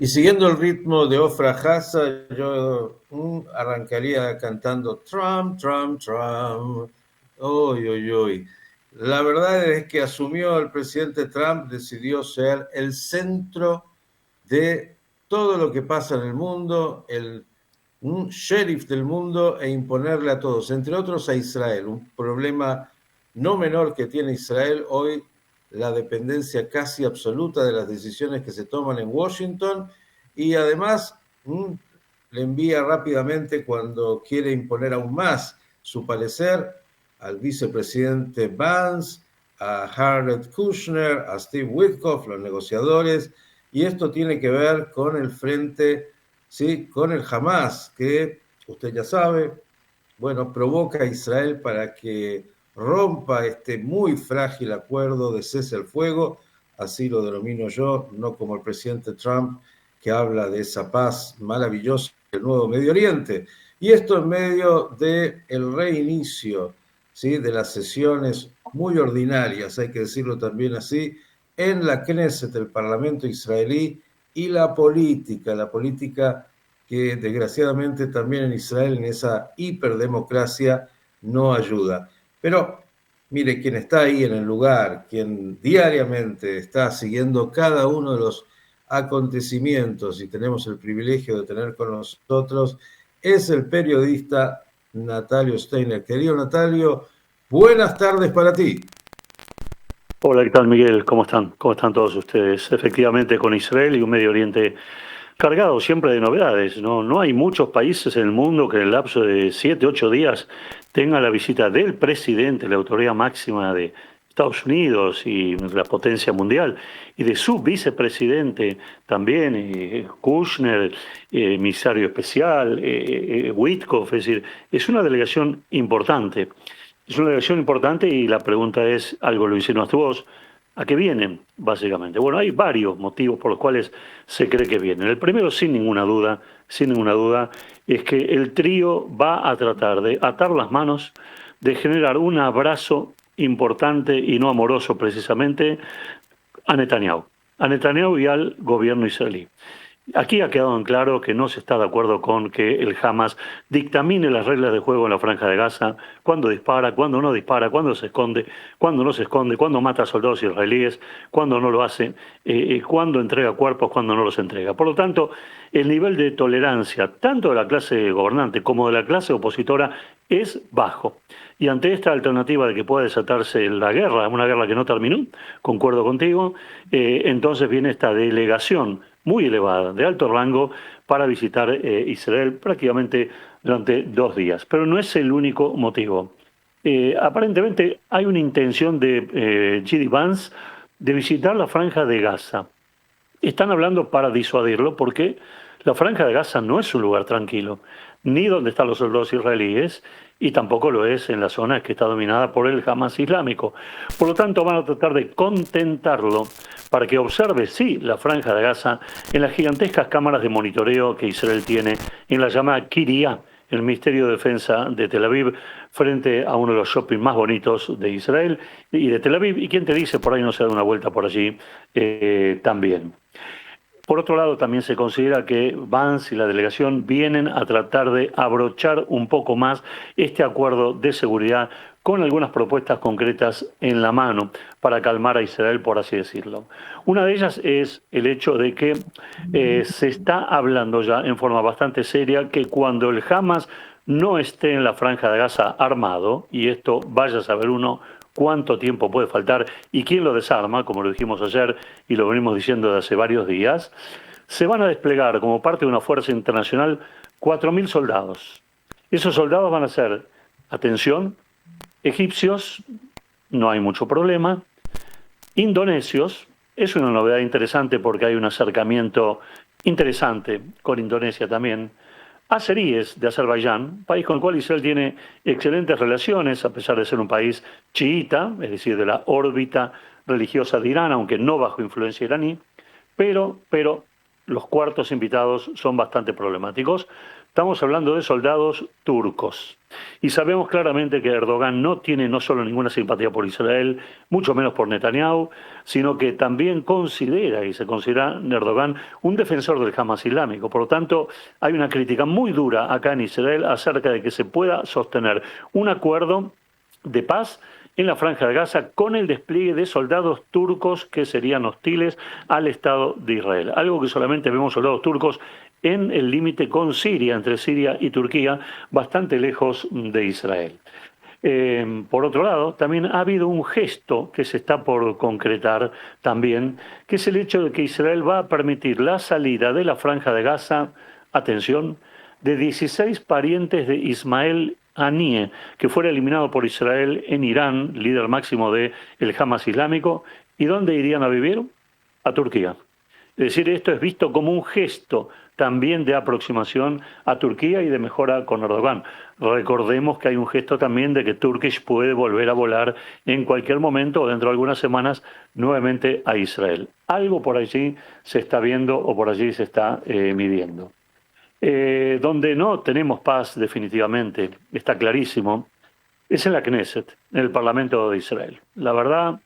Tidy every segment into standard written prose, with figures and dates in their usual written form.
Y siguiendo el ritmo de Ofra Haza, yo arrancaría cantando Trump, Trump, Trump. Uy, uy, uy. La verdad es que asumió el presidente Trump, decidió ser el centro de todo lo que pasa en el mundo, un sheriff del mundo e imponerle a todos, entre otros a Israel. Un problema no menor que tiene Israel hoy, la dependencia casi absoluta de las decisiones que se toman en Washington y además le envía rápidamente cuando quiere imponer aún más su parecer al vicepresidente Vance, a Jared Kushner, a Steve Witkoff, los negociadores, y esto tiene que ver con el frente, ¿sí? Con el Hamas, que usted ya sabe, bueno, provoca a Israel para que rompa este muy frágil acuerdo de cese al fuego, así lo denomino yo, no como el presidente Trump, que habla de esa paz maravillosa del nuevo Medio Oriente. Y esto en medio del reinicio, ¿sí? De las sesiones muy ordinarias, hay que decirlo también así, en la Knesset, el Parlamento israelí, y la política que desgraciadamente también en Israel, en esa hiperdemocracia, no ayuda. Pero mire, quien está ahí en el lugar, quien diariamente está siguiendo cada uno de los acontecimientos y tenemos el privilegio de tener con nosotros, es el periodista Natalio Steiner. Querido Natalio, buenas tardes para ti. Hola, ¿qué tal, Miguel? ¿Cómo están? ¿Cómo están todos ustedes? Efectivamente, con Israel y un Medio Oriente cargado siempre de novedades, ¿no? No hay muchos países en el mundo que en el lapso de 7, 8 días tenga la visita del presidente, la autoridad máxima de Estados Unidos y la potencia mundial, y de su vicepresidente también, Kushner, emisario especial, Witkoff, es decir, es una delegación importante. Es una elección importante y la pregunta es, algo lo insinuaste vos, ¿a qué vienen, básicamente? Bueno, hay varios motivos por los cuales se cree que vienen. El primero, sin ninguna duda, es que el trío va a tratar de atar las manos, de generar un abrazo importante y no amoroso precisamente a Netanyahu y al gobierno israelí. Aquí ha quedado en claro que no se está de acuerdo con que el Hamas dictamine las reglas de juego en la Franja de Gaza, cuándo dispara, cuándo no dispara, cuándo se esconde, cuándo no se esconde, cuándo mata a soldados israelíes, cuándo no lo hace, cuándo entrega cuerpos, cuándo no los entrega. Por lo tanto, el nivel de tolerancia, tanto de la clase gobernante como de la clase opositora, es bajo. Y ante esta alternativa de que pueda desatarse la guerra, una guerra que no terminó, concuerdo contigo, entonces viene esta delegación muy elevada, de alto rango, para visitar Israel prácticamente durante 2 días. Pero no es el único motivo. Aparentemente hay una intención de J.D. Vance de visitar la Franja de Gaza. Están hablando para disuadirlo porque la Franja de Gaza no es un lugar tranquilo, ni donde están los soldados israelíes, y tampoco lo es en la zona que está dominada por el Hamas islámico. Por lo tanto, van a tratar de contentarlo para que observe, sí, la Franja de Gaza en las gigantescas cámaras de monitoreo que Israel tiene en la llamada Kiria, el Ministerio de Defensa de Tel Aviv, frente a uno de los shopping más bonitos de Israel y de Tel Aviv. ¿Y quién te dice por ahí no se da una vuelta por allí también? Por otro lado, también se considera que Vance y la delegación vienen a tratar de abrochar un poco más este acuerdo de seguridad con algunas propuestas concretas en la mano para calmar a Israel, por así decirlo. Una de ellas es el hecho de que se está hablando ya en forma bastante seria que cuando el Hamas no esté en la Franja de Gaza armado, y esto vaya a saber uno cuánto tiempo puede faltar y quién lo desarma, como lo dijimos ayer y lo venimos diciendo de hace varios días, se van a desplegar como parte de una fuerza internacional 4.000 soldados. Esos soldados van a ser, atención, egipcios, no hay mucho problema, indonesios, es una novedad interesante porque hay un acercamiento interesante con Indonesia también, azeríes de Azerbaiyán, país con el cual Israel tiene excelentes relaciones, a pesar de ser un país chiita, es decir, de la órbita religiosa de Irán, aunque no bajo influencia iraní, pero los cuartos invitados son bastante problemáticos. Estamos hablando de soldados turcos. Y sabemos claramente que Erdogan no tiene no solo ninguna simpatía por Israel, mucho menos por Netanyahu, sino que también considera, y se considera Erdogan, un defensor del Hamas islámico. Por lo tanto, hay una crítica muy dura acá en Israel acerca de que se pueda sostener un acuerdo de paz en la Franja de Gaza con el despliegue de soldados turcos que serían hostiles al Estado de Israel. Algo que solamente vemos soldados turcos en el límite con Siria, entre Siria y Turquía, bastante lejos de Israel. Por otro lado, también ha habido un gesto que se está por concretar también, que es el hecho de que Israel va a permitir la salida de la Franja de Gaza, atención, de 16 parientes de Ismael Haniyeh, que fuera eliminado por Israel en Irán, líder máximo del Hamas islámico. ¿Y dónde irían a vivir? A Turquía. Es decir, esto es visto como un gesto también de aproximación a Turquía y de mejora con Erdogan. Recordemos que hay un gesto también de que Turkish puede volver a volar en cualquier momento o dentro de algunas semanas nuevamente a Israel. Algo por allí se está viendo o por allí se está midiendo. Donde no tenemos paz definitivamente, está clarísimo, es en la Knesset, en el Parlamento de Israel. La verdad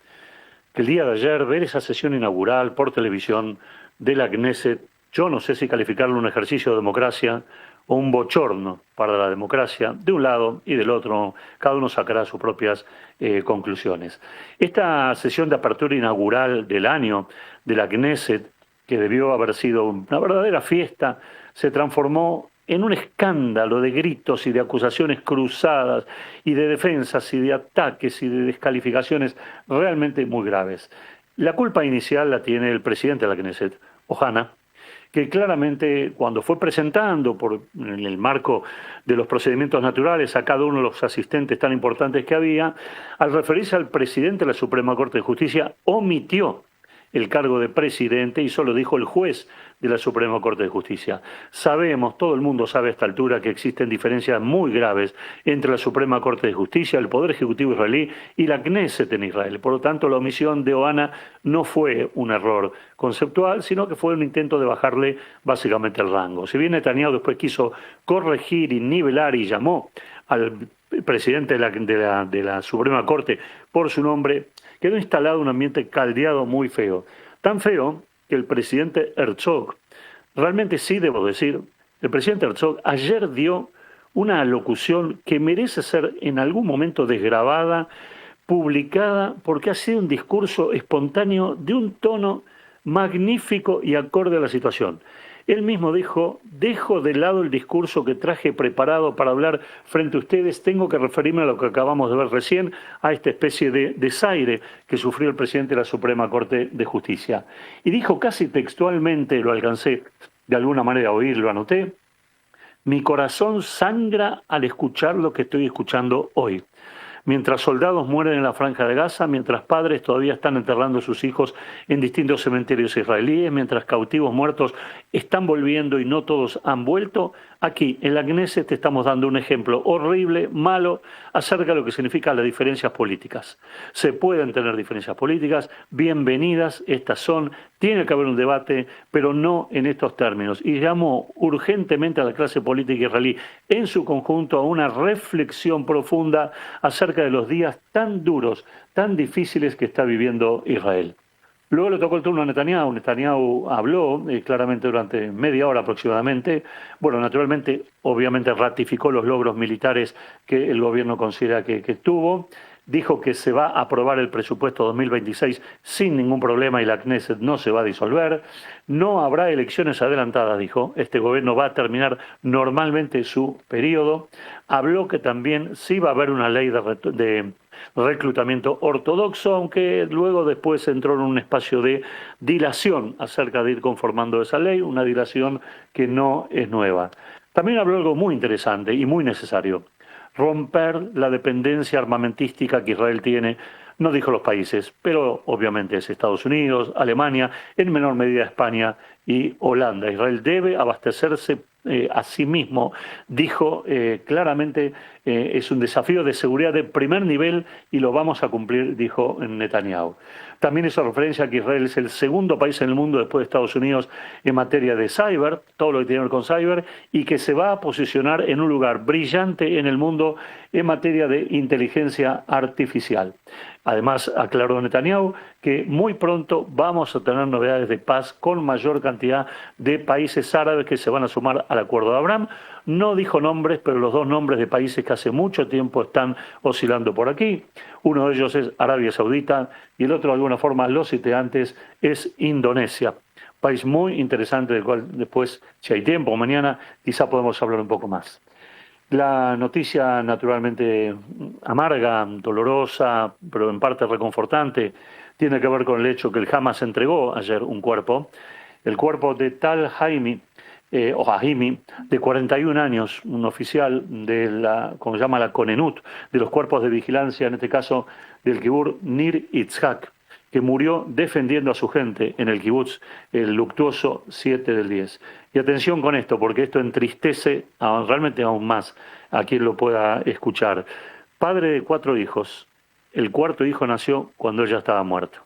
que el día de ayer ver esa sesión inaugural por televisión de la Knesset, yo no sé si calificarlo un ejercicio de democracia o un bochorno para la democracia, de un lado y del otro, cada uno sacará sus propias conclusiones. Esta sesión de apertura inaugural del año de la Knesset, que debió haber sido una verdadera fiesta, se transformó en un escándalo de gritos y de acusaciones cruzadas y de defensas y de ataques y de descalificaciones realmente muy graves. La culpa inicial la tiene el presidente de la Knesset, Ohana, que claramente cuando fue presentando en el marco de los procedimientos naturales a cada uno de los asistentes tan importantes que había, al referirse al presidente de la Suprema Corte de Justicia, omitió el cargo de presidente y solo dijo el juez de la Suprema Corte de Justicia. Sabemos, todo el mundo sabe a esta altura, que existen diferencias muy graves entre la Suprema Corte de Justicia, el Poder Ejecutivo israelí y la Knesset en Israel. Por lo tanto, la omisión de Ohana no fue un error conceptual, sino que fue un intento de bajarle básicamente el rango. Si bien Netanyahu después quiso corregir y nivelar y llamó al presidente de la Suprema Corte por su nombre, quedó instalado un ambiente caldeado muy feo. Tan feo que el presidente Herzog, realmente sí debo decir, el presidente Herzog ayer dio una alocución que merece ser en algún momento desgrabada, publicada, porque ha sido un discurso espontáneo de un tono magnífico y acorde a la situación. Él mismo dijo: dejo de lado el discurso que traje preparado para hablar frente a ustedes, tengo que referirme a lo que acabamos de ver recién, a esta especie de desaire que sufrió el presidente de la Suprema Corte de Justicia. Y dijo casi textualmente, lo alcancé de alguna manera a oír, lo anoté: mi corazón sangra al escuchar lo que estoy escuchando hoy. Mientras soldados mueren en la Franja de Gaza, mientras padres todavía están enterrando a sus hijos en distintos cementerios israelíes, mientras cautivos muertos están volviendo y no todos han vuelto, aquí en la Knesset te estamos dando un ejemplo horrible, malo, acerca de lo que significan las diferencias políticas. Se pueden tener diferencias políticas, bienvenidas, estas son, tiene que haber un debate, pero no en estos términos. Y llamo urgentemente a la clase política israelí en su conjunto a una reflexión profunda acerca de los días tan duros, tan difíciles que está viviendo Israel. Luego le tocó el turno a Netanyahu. Netanyahu habló claramente durante media hora aproximadamente. Bueno, naturalmente, obviamente ratificó los logros militares que el gobierno considera que tuvo. Dijo que se va a aprobar el presupuesto 2026 sin ningún problema y la Knesset no se va a disolver. No habrá elecciones adelantadas, dijo. Este gobierno va a terminar normalmente su periodo. Habló que también sí va a haber una ley de reclutamiento ortodoxo, aunque luego después entró en un espacio de dilación acerca de ir conformando esa ley, una dilación que no es nueva. También habló algo muy interesante y muy necesario: romper la dependencia armamentística que Israel tiene, no dijo los países, pero obviamente es Estados Unidos, Alemania, en menor medida España y Holanda. Israel debe abastecerse a sí mismo, dijo claramente, es un desafío de seguridad de primer nivel y lo vamos a cumplir, dijo Netanyahu. También hizo referencia a que Israel es el segundo país en el mundo después de Estados Unidos en materia de cyber, todo lo que tiene que ver con cyber, y que se va a posicionar en un lugar brillante en el mundo en materia de inteligencia artificial. Además, aclaró Netanyahu que muy pronto vamos a tener novedades de paz con mayor cantidad de países árabes que se van a sumar al acuerdo de Abraham. No dijo nombres, pero los dos nombres de países que hace mucho tiempo están oscilando por aquí. Uno de ellos es Arabia Saudita y el otro, de alguna forma, lo cité antes, es Indonesia. País muy interesante del cual después, si hay tiempo, mañana quizá podemos hablar un poco más. La noticia naturalmente amarga, dolorosa, pero en parte reconfortante, tiene que ver con el hecho que el Hamas entregó ayer un cuerpo, el cuerpo de Tal Haimi, o Hajimi, de 41 años, un oficial de la, como se llama la Konenut, de los cuerpos de vigilancia, en este caso del kibur Nir Itzhak, que murió defendiendo a su gente en el kibutz el luctuoso 7/10. Y atención con esto, porque esto entristece realmente aún más a quien lo pueda escuchar. Padre de 4 hijos, el cuarto hijo nació cuando él ya estaba muerto.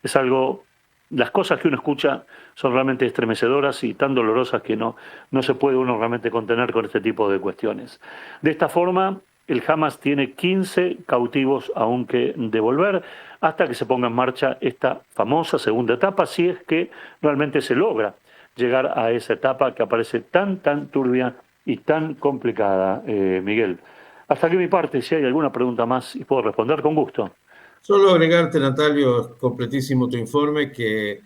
Es algo, las cosas que uno escucha son realmente estremecedoras y tan dolorosas que no se puede uno realmente contener con este tipo de cuestiones. De esta forma, el Hamas tiene 15 cautivos aún que devolver hasta que se ponga en marcha esta famosa segunda etapa, si es que realmente se logra llegar a esa etapa que aparece tan turbia y tan complicada, Miguel. Hasta aquí mi parte, si hay alguna pregunta más y puedo responder con gusto. Solo agregarte, Natalio, completísimo tu informe, que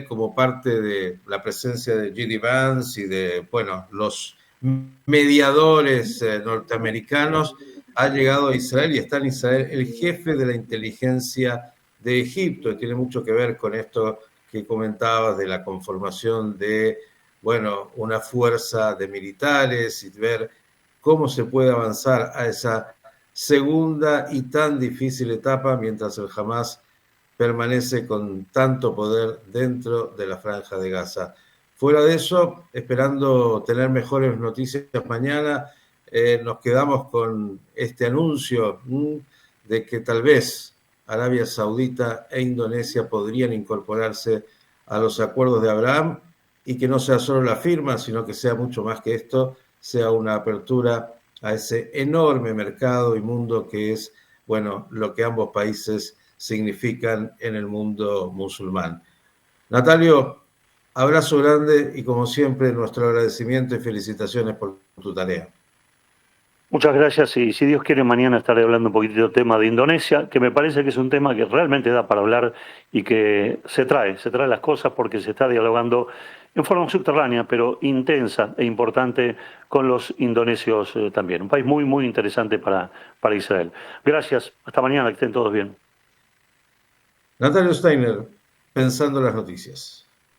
como parte de la presencia de J.D. Vance y de, bueno, los mediadores norteamericanos, ha llegado a Israel y está en Israel el jefe de la inteligencia de Egipto, y tiene mucho que ver con esto que comentabas de la conformación de, bueno, una fuerza de militares y ver cómo se puede avanzar a esa segunda y tan difícil etapa mientras el Hamas permanece con tanto poder dentro de la franja de Gaza. Fuera de eso, esperando tener mejores noticias mañana, nos quedamos con este anuncio de que tal vez Arabia Saudita e Indonesia podrían incorporarse a los acuerdos de Abraham y que no sea solo la firma, sino que sea mucho más que esto, sea una apertura a ese enorme mercado y mundo que es, bueno, lo que ambos países significan en el mundo musulmán. Natalio, abrazo grande y como siempre nuestro agradecimiento y felicitaciones por tu tarea. Muchas gracias y si Dios quiere mañana estaré hablando un poquitito del tema de Indonesia, que me parece que es un tema que realmente da para hablar y que se trae las cosas porque se está dialogando en forma subterránea, pero intensa e importante con los indonesios también. Un país muy interesante para Israel. Gracias, hasta mañana, que estén todos bien. Natalio Steiner, Pensando las Noticias.